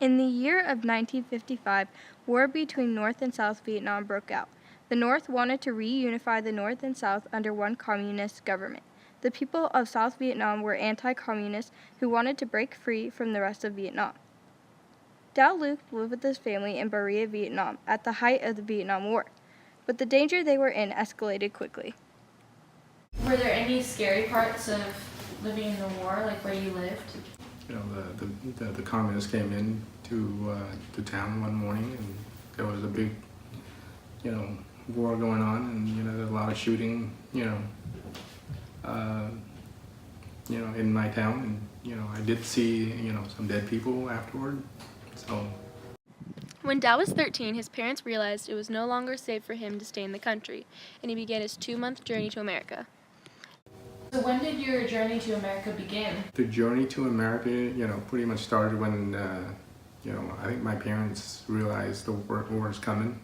In the year of 1955, war between North and South Vietnam broke out. The North wanted to reunify the North and South under one communist government. The people of South Vietnam were anti-communists who wanted to break free from the rest of Vietnam. Dao Luc lived with his family in Berea, Vietnam, at the height of the Vietnam War, but the danger they were in escalated quickly. Were there any scary parts of living in the war, like where you lived? You know, the communists came in to town one morning, and there was a big, war going on, and there's a lot of shooting, in my town, and I did see some dead people afterward. So. When Dao was 13, his parents realized it was no longer safe for him to stay in the country, and he began his 2-month journey to America. So when did your journey to America begin? The journey to America, pretty much started when, I think my parents realized the war was coming.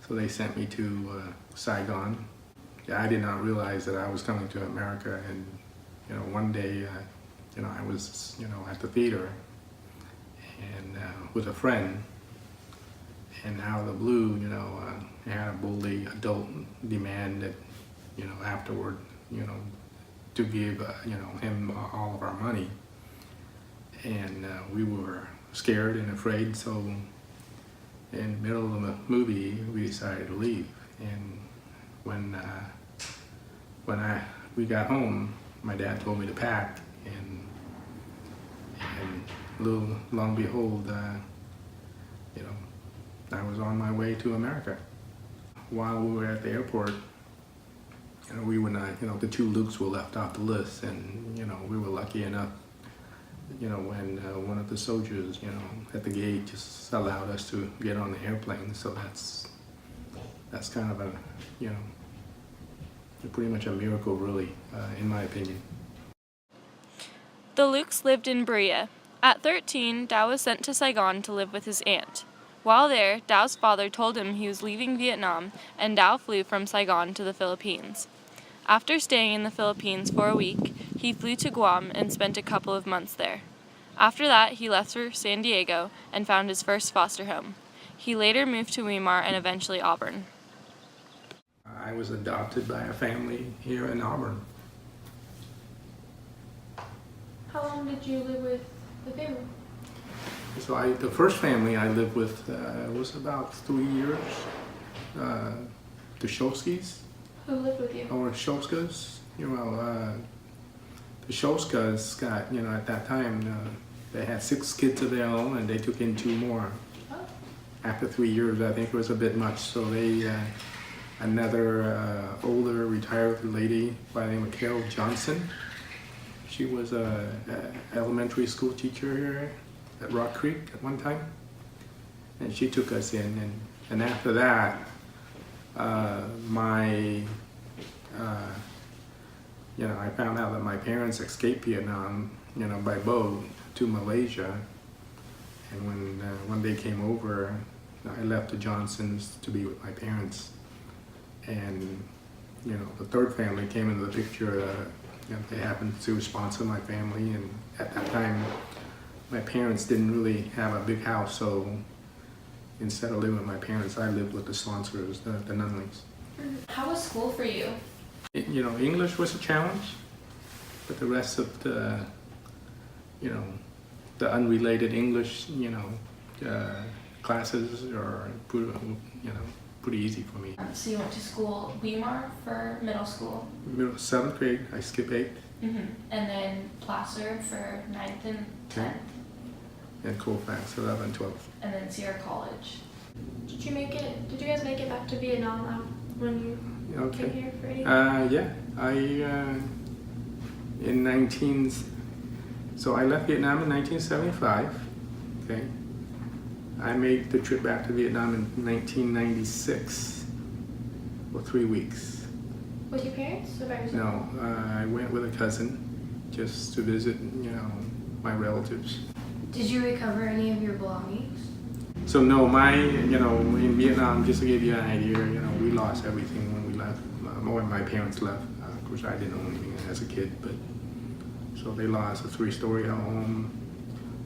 So they sent me to Saigon. Yeah, I did not realize that I was coming to America, and, one day, I was, at the theater and with a friend, and out of the blue, I had a bully adult demand that, afterward, to give, him all of our money. And we were scared and afraid, so in the middle of the movie, we decided to leave. And when we got home, my dad told me to pack, and lo and behold, I was on my way to America. While we were at the airport, we were not, the 2 Lukes were left off the list, and we were lucky enough, when one of the soldiers, at the gate just allowed us to get on the airplane. So that's kind of a, pretty much a miracle, really, in my opinion. The Lukes lived in Berea. At 13, Dao was sent to Saigon to live with his aunt. While there, Dao's father told him he was leaving Vietnam, and Dao flew from Saigon to the Philippines. After staying in the Philippines for a week, he flew to Guam and spent a couple of months there. After that, he left for San Diego and found his first foster home. He later moved to Weimar and eventually Auburn. I was adopted by a family here in Auburn. How long did you live with the family? So the first family I lived with was about 3 years. The Shoskas. Who lived with you? Or Shoskas. The Shoskas got, at that time, they had 6 kids of their own, and they took in 2 more. Oh. After 3 years, I think it was a bit much, so they, another older retired lady by the name of Carol Johnson. She was a elementary school teacher here at Rock Creek at one time, and she took us in, and after that, I found out that my parents escaped Vietnam, by boat to Malaysia, and when they came over, I left the Johnsons to be with my parents, and the third family came into the picture. They happened to sponsor my family, and at that time, my parents didn't really have a big house, so instead of living with my parents, I lived with the sponsors, the Nunlings. How was school for you? English was a challenge, but the rest of the, the unrelated English, classes are, pretty easy for me. So you went to school, Weimar for middle school? 7th grade, I skipped 8th. Mm-hmm. And then Placer for 9th and 10th? And Colfax, 11th, 12th. And then Sierra College. Did you guys make it back to Vietnam when you came here for any? Yeah, so I left Vietnam in 1975, okay? I made the trip back to Vietnam in 1996 for 3 weeks. With your parents or by yourself? No, I went with a cousin just to visit, my relatives. Did you recover any of your belongings? So no, in Vietnam, just to give you an idea, we lost everything when we left, when my parents left. Of course, I didn't own anything as a kid, but so they lost a 3-story home,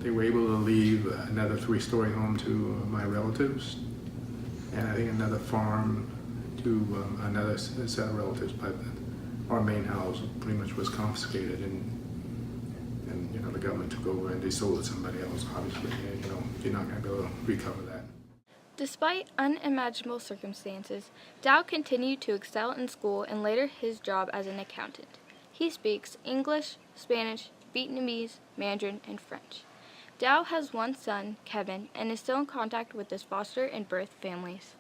they were able to leave another 3-story home to my relatives, and I think another farm to another set of relatives. But our main house pretty much was confiscated, and you know, the government took over and they sold it to somebody else. Obviously, and, you know, you're not going to be able to recover that. Despite unimaginable circumstances, Dow continued to excel in school and later his job as an accountant. He speaks English, Spanish, Vietnamese, Mandarin, and French. Dow has one son, Kevin, and is still in contact with his foster and birth families.